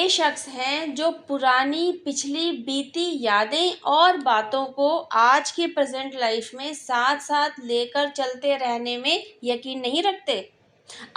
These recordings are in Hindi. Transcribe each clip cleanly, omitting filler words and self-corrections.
वे शख्स हैं जो पुरानी पिछली बीती यादें और बातों को आज की प्रेजेंट लाइफ में साथ साथ लेकर चलते रहने में यकीन नहीं रखते।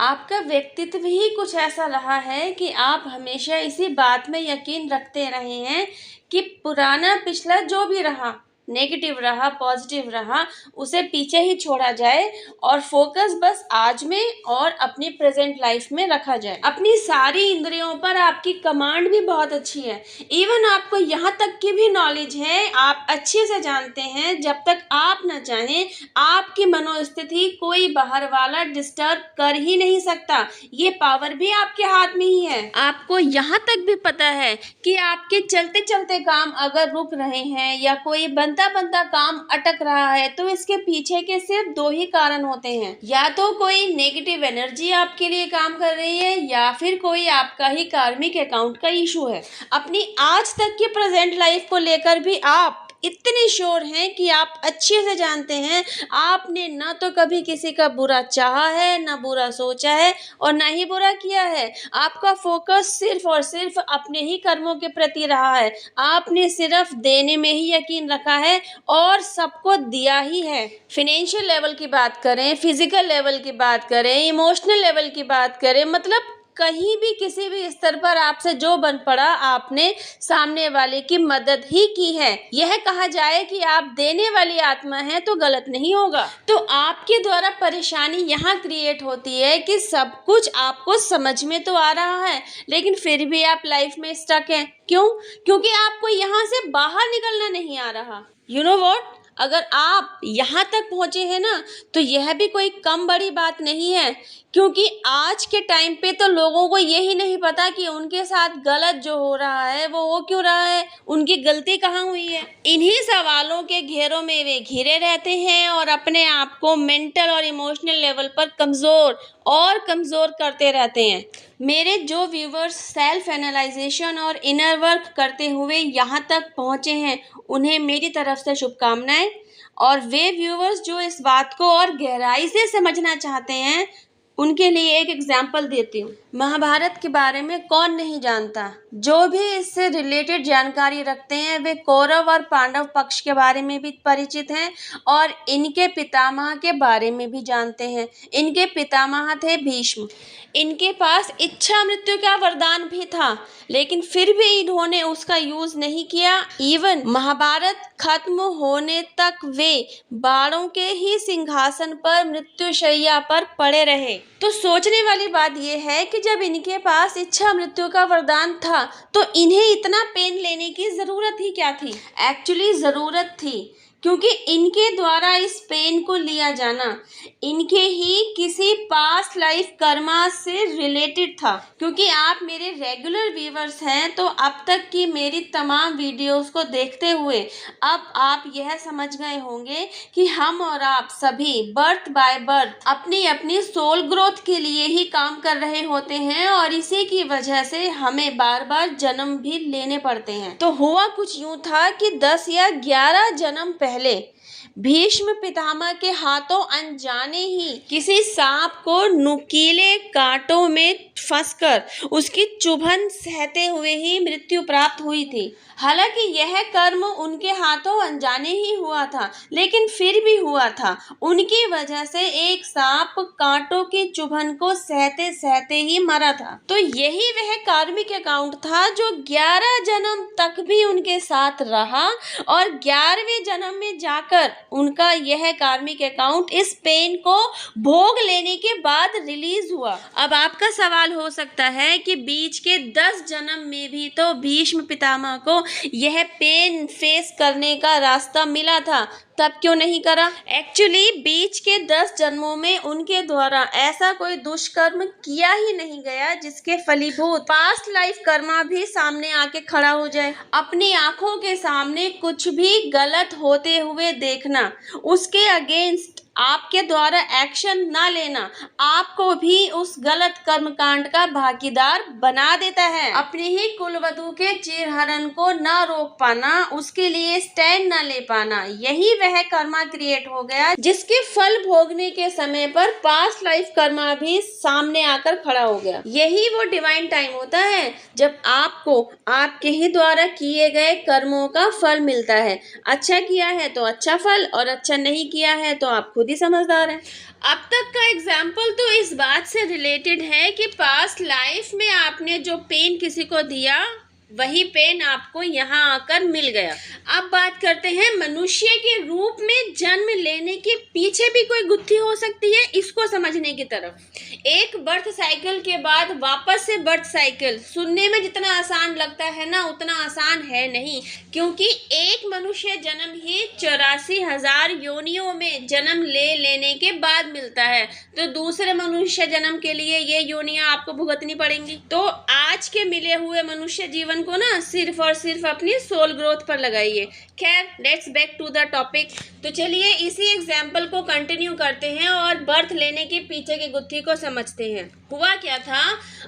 आपका व्यक्तित्व ही कुछ ऐसा रहा है कि आप हमेशा इसी बात में यकीन रखते रहे हैं कि पुराना पिछला जो भी रहा, नेगेटिव रहा पॉजिटिव रहा, उसे पीछे ही छोड़ा जाए और फोकस बस आज में और अपनी प्रेजेंट लाइफ में रखा जाए। अपनी सारी इंद्रियों पर आपकी कमांड भी बहुत अच्छी है। इवन आपको यहाँ तक की भी नॉलेज है, आप अच्छे से जानते हैं जब तक आप न चाहें आपकी मनोस्थिति कोई बाहर वाला डिस्टर्ब कर ही नहीं सकता। ये पावर भी आपके हाथ में ही है। आपको यहाँ तक भी पता है कि आपके चलते चलते काम अगर रुक रहे हैं या कोई बनता बनता काम अटक रहा है तो इसके पीछे के सिर्फ दो ही कारण होते हैं, या तो कोई नेगेटिव एनर्जी आपके लिए काम कर रही है या फिर कोई आपका ही कार्मिक अकाउंट का इशू है। अपनी आज तक की प्रेजेंट लाइफ को लेकर भी आप इतने श्योर हैं कि आप अच्छे से जानते हैं आपने ना तो कभी किसी का बुरा चाहा है, ना बुरा सोचा है और ना ही बुरा किया है। आपका फोकस सिर्फ और सिर्फ अपने ही कर्मों के प्रति रहा है। आपने सिर्फ देने में ही यकीन रखा है और सबको दिया ही है। फाइनेंशियल लेवल की बात करें, फिजिकल लेवल की बात करें, इमोशनल लेवल की बात करें, मतलब कहीं भी किसी भी स्तर पर आपसे जो बन पड़ा आपने सामने वाले की मदद ही की है। यह कहा जाए कि आप देने वाली आत्मा हैं तो गलत नहीं होगा। तो आपके द्वारा परेशानी यहाँ क्रिएट होती है कि सब कुछ आपको समझ में तो आ रहा है लेकिन फिर भी आप लाइफ में स्टक हैं। क्यों? क्योंकि आपको यहाँ से बाहर निकलना नहीं आ रहा। यू नो व्हाट, अगर आप यहाँ तक पहुँचे हैं ना तो यह भी कोई कम बड़ी बात नहीं है, क्योंकि आज के टाइम पे तो लोगों को यही नहीं पता कि उनके साथ गलत जो हो रहा है वो हो क्यों रहा है, उनकी गलती कहाँ हुई है। इन्हीं सवालों के घेरों में वे घिरे रहते हैं और अपने आप को मेंटल और इमोशनल लेवल पर कमज़ोर करते रहते हैं। मेरे जो व्यूवर्स सेल्फ एनालाइजेशन और इनर वर्क करते हुए यहाँ तक पहुँचे हैं उन्हें मेरी तरफ से शुभकामनाएं, और वे व्यूवर्स जो इस बात को और गहराई से समझना चाहते हैं उनके लिए एक एग्जाम्पल देती हूँ। महाभारत के बारे में कौन नहीं जानता। जो भी इससे रिलेटेड जानकारी रखते हैं वे कौरव और पांडव पक्ष के बारे में भी परिचित हैं और इनके पितामह के बारे में भी जानते हैं। इनके पितामह थे भीष्म। इनके पास इच्छा मृत्यु का वरदान भी था लेकिन फिर भी इन्होंने उसका यूज नहीं किया। इवन महाभारत खत्म होने तक वे बाणों के ही सिंहासन पर मृत्युशैया पर पड़े रहे। तो सोचने वाली बात यह है कि जब इनके पास इच्छा मृत्यु का वरदान था तो इन्हें इतना पेन लेने की जरूरत ही क्या थी। एक्चुअली जरूरत थी, क्योंकि इनके द्वारा इस पेन को लिया जाना इनके ही किसी पास्ट लाइफ कर्मा से रिलेटेड था। क्योंकि आप मेरे रेगुलर व्यूवर्स हैं तो अब तक की मेरी तमाम वीडियोस को देखते हुए अब आप यह समझ गए होंगे कि हम और आप सभी बर्थ बाय बर्थ अपनी अपनी सोल ग्रोथ के लिए ही काम कर रहे होते हैं और इसी की वजह से हमें बार बार जन्म भी लेने पड़ते हैं। तो हुआ कुछ यूं था कि 10 या 11 जन्म पहले भीष्म पितामह के हाथों अनजाने ही किसी सांप को नुकीले कांटों में फंसकर उसकी चुभन सहते हुए ही मृत्यु प्राप्त हुई थी। हालांकि यह कर्म उनके हाथों अनजाने ही हुआ था लेकिन फिर भी हुआ था। उनकी वजह से एक सांप कांटों की चुभन को सहते सहते ही मरा था। तो यही वह कार्मिक अकाउंट था जो 11 जन्म तक भी उनके साथ रहा और 11वें जन्म में जाकर उनका यह कार्मिक अकाउंट इस पेन को भोग लेने के बाद रिलीज हुआ। अब आपका सवाल हो सकता है कि बीच के 10 जन्म में भी तो भीष्म पितामह को यह पेन फेस करने का रास्ता मिला था, तब क्यों नहीं करा। एक्चुअली बीच के 10 जन्मों में उनके द्वारा ऐसा कोई दुष्कर्म किया ही नहीं गया जिसके फलीभूत पास्ट लाइफ कर्मा भी सामने आके खड़ा हो जाए। अपनी आंखों के सामने कुछ भी गलत होते हुए देखना, उसके अगेंस्ट आपके द्वारा एक्शन ना लेना आपको भी उस गलत कर्मकांड का भागीदार बना देता है। अपनी ही कुलवधू के चीरहरण को ना रोक पाना, उसके लिए स्टैंड ना ले पाना, यही वह कर्मा क्रिएट हो गया जिसके फल भोगने के समय पर पास्ट लाइफ कर्मा भी सामने आकर खड़ा हो गया। यही वो डिवाइन टाइम होता है जब आपको आपके ही द्वारा किए गए कर्मों का फल मिलता है। अच्छा किया है तो अच्छा फल, और अच्छा नहीं किया है तो आप खुद ही समझदार हैं। अब तक का एग्जाम्पल तो इस बात से रिलेटेड है कि पास्ट लाइफ में आपने जो पेन किसी को दिया वही पेन आपको यहाँ आकर मिल गया। अब बात करते हैं मनुष्य के रूप में जन्म लेने के पीछे भी कोई गुत्थी हो सकती है, इसको समझने की तरफ। एक बर्थ साइकिल के बाद वापस से बर्थ साइकिल सुनने में जितना आसान लगता है ना, उतना आसान है नहीं, क्योंकि एक मनुष्य जन्म ही 84,000 योनियों में जन्म लेने के बाद मिलता है, तो दूसरे मनुष्य जन्म के लिए ये योनियां आपको भुगतनी पड़ेंगी। तो आज के मिले हुए मनुष्य जीवन को ना सिर्फ और सिर्फ अपनी सोल ग्रोथ पर लगाइए। खैर, let's back to the topic. तो चलिए इसी एग्जाम्पल को कंटिन्यू करते हैं और बर्थ लेने के पीछे की गुत्थी को समझते हैं। हुआ क्या था,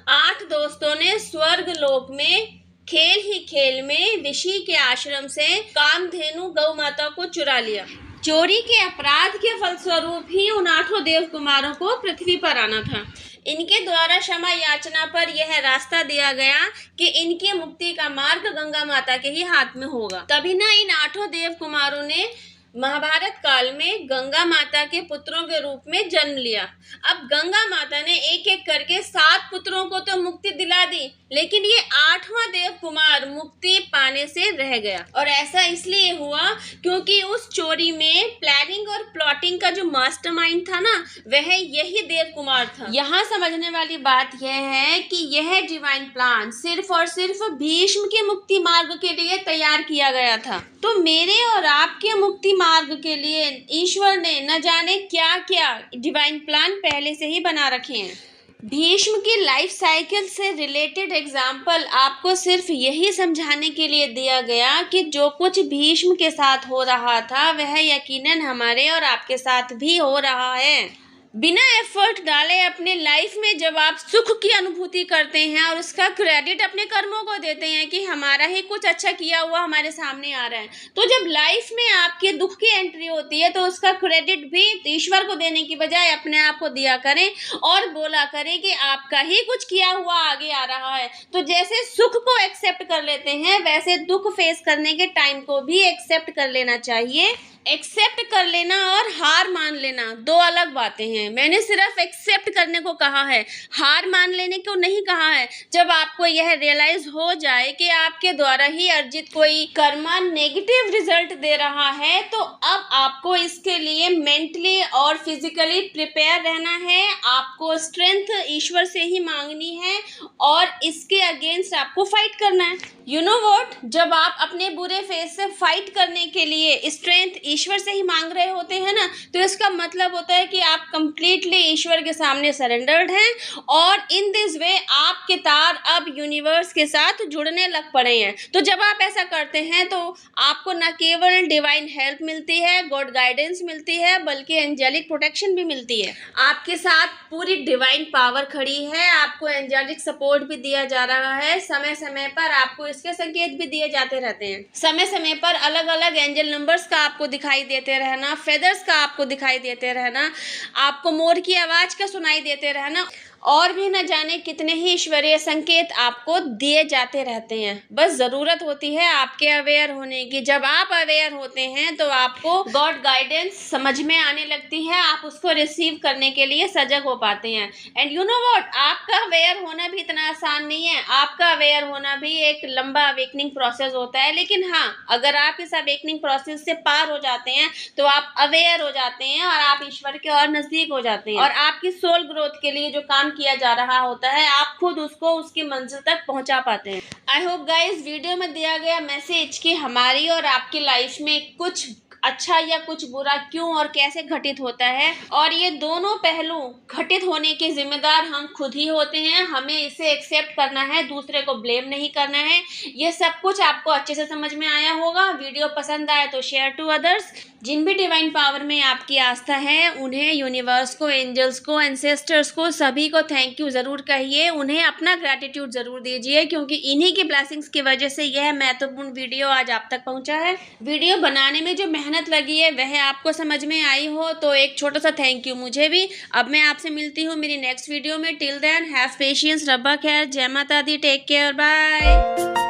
8 दोस्तों ने स्वर्ग लोक में खेल ही खेल में ऋषि के आश्रम से कामधेनु गौ माता को चुरा लिया। चोरी के अपराध के फलस्वरूप ही उन 8 देव कुमारों को पृथ्वी पर आना था। इनके द्वारा क्षमा याचना पर यह रास्ता दिया गया कि इनकी मुक्ति का मार्ग गंगा माता के ही हाथ में होगा। तभी ना इन 8 देव कुमारों ने महाभारत काल में गंगा माता के पुत्रों के रूप में जन्म लिया। अब गंगा माता ने एक एक करके 7 पुत्रों को तो मुक्ति दिला दी, लेकिन ये 8वां देव कुमार मुक्ति पाने से रह गया। और ऐसा इसलिए हुआ क्योंकि उस चोरी में प्लानिंग और प्लॉटिंग का जो मास्टरमाइंड था ना, वह यही देव कुमार था। यहाँ समझने वाली बात यह है कि यह डिवाइन प्लान सिर्फ और सिर्फ भीष्म के मुक्ति मार्ग के लिए तैयार किया गया था। तो मेरे और आपके मुक्ति मार्ग के लिए ईश्वर ने न जाने क्या क्या डिवाइन प्लान पहले से ही बना रखे हैं। भीष्म की लाइफ साइकिल से रिलेटेड एग्जाम्पल आपको सिर्फ यही समझाने के लिए दिया गया कि जो कुछ भीष्म के साथ हो रहा था वह यकीनन हमारे और आपके साथ भी हो रहा है। बिना एफर्ट डाले अपने लाइफ में जब आप सुख की अनुभूति करते हैं और उसका क्रेडिट अपने कर्मों को देते हैं कि हमारा ही कुछ अच्छा किया हुआ हमारे सामने आ रहा है, तो जब लाइफ में आपके दुख की एंट्री होती है तो उसका क्रेडिट भी ईश्वर को देने की बजाय अपने आप को दिया करें और बोला करें कि आपका ही कुछ किया हुआ आगे आ रहा है। तो जैसे सुख को एक्सेप्ट कर लेते हैं, वैसे दुख फेस करने के टाइम को भी एक्सेप्ट कर लेना चाहिए। एक्सेप्ट कर लेना और हार मान लेना 2 अलग बातें हैं। मैंने सिर्फ एक्सेप्ट करने को कहा है, हार मान लेने को नहीं कहा है। जब आपको यह रियलाइज हो जाए कि आपके द्वारा ही अर्जित कोई कर्मा नेगेटिव रिजल्ट दे रहा है, तो अब आपको इसके लिए मेंटली और फिजिकली प्रिपेयर रहना है। आपको स्ट्रेंथ ईश्वर से ही मांगनी है और इसके अगेंस्ट आपको फाइट करना है। यू नो व्हाट, जब आप अपने बुरे फेस से फाइट करने के लिए स्ट्रेंथ ईश्वर से ही मांग रहे होते हैं ना, तो इसका मतलब होता है कि आप कंप्लीटली ईश्वर के सामने सरेंडर्ड हैं और इन दिस वे आपके तार अब यूनिवर्स के साथ जुड़ने लग पड़े हैं। तो जब आप ऐसा करते हैं तो आपको न केवल डिवाइन हेल्प मिलती है, गॉड गाइडेंस मिलती है, बल्कि एंजेलिक प्रोटेक्शन भी मिलती है। आपके साथ पूरी डिवाइन पावर खड़ी है, आपको एंजेलिक सपोर्ट भी दिया जा रहा है। समय समय पर आपको इसके संकेत भी दिए जाते रहते हैं। समय समय पर अलग अलग एंजल नंबर्स का आपको दिखाई देते रहना, फेदर्स का आपको दिखाई देते रहना, आपको मोर की आवाज का सुनाई देते रहना, और भी न जाने कितने ही ईश्वरीय संकेत आपको दिए जाते रहते हैं। बस जरूरत होती है आपके अवेयर होने की। जब आप अवेयर होते हैं तो आपको गॉड गाइडेंस समझ में आने लगती है, आप उसको रिसीव करने के लिए सजग हो पाते हैं। एंड यू नो व्हाट, आपका अवेयर होना भी इतना आसान नहीं है। आपका अवेयर होना भी एक लंबा अवेकनिंग प्रोसेस होता है, लेकिन हाँ, अगर आप इस अवेकनिंग प्रोसेस से पार हो जाते हैं तो आप अवेयर हो जाते हैं और आप ईश्वर के और नजदीक हो जाते हैं। और आपकी सोल ग्रोथ के लिए जो काम किया जा रहा होता है, आप खुद उसको उसकी मंजिल तक पहुंचा पाते हैं। आई होप गाइस, वीडियो में दिया गया मैसेज कि हमारी और आपकी लाइफ में कुछ अच्छा या कुछ बुरा क्यों और कैसे घटित होता है, और ये दोनों पहलू घटित होने के जिम्मेदार हम खुद ही होते हैं। हमें इसे एक्सेप्ट करना है, दूसरे को ब्लेम नहीं करना है। ये सब कुछ आपको अच्छे से समझ में आया होगा। वीडियो पसंद आए तो शेयर टू अदर्स। जिन भी डिवाइन पावर में आपकी आस्था है उन्हें, यूनिवर्स को, एंजल्स को, एंसेस्टर्स को, सभी को थैंक यू ज़रूर कहिए। उन्हें अपना ग्रैटिट्यूड ज़रूर दीजिए, क्योंकि इन्हीं की ब्लेसिंग्स की वजह से यह महत्वपूर्ण वीडियो आज आप तक पहुंचा है। वीडियो बनाने में जो मेहनत लगी है वह आपको समझ में आई हो तो एक छोटा सा थैंक यू मुझे भी। अब मैं आपसे मिलती हूँ मेरी नेक्स्ट वीडियो में। टिल देन हैव पेशेंस, रब्बा खैर, जय माता दी, टेक केयर, बाय।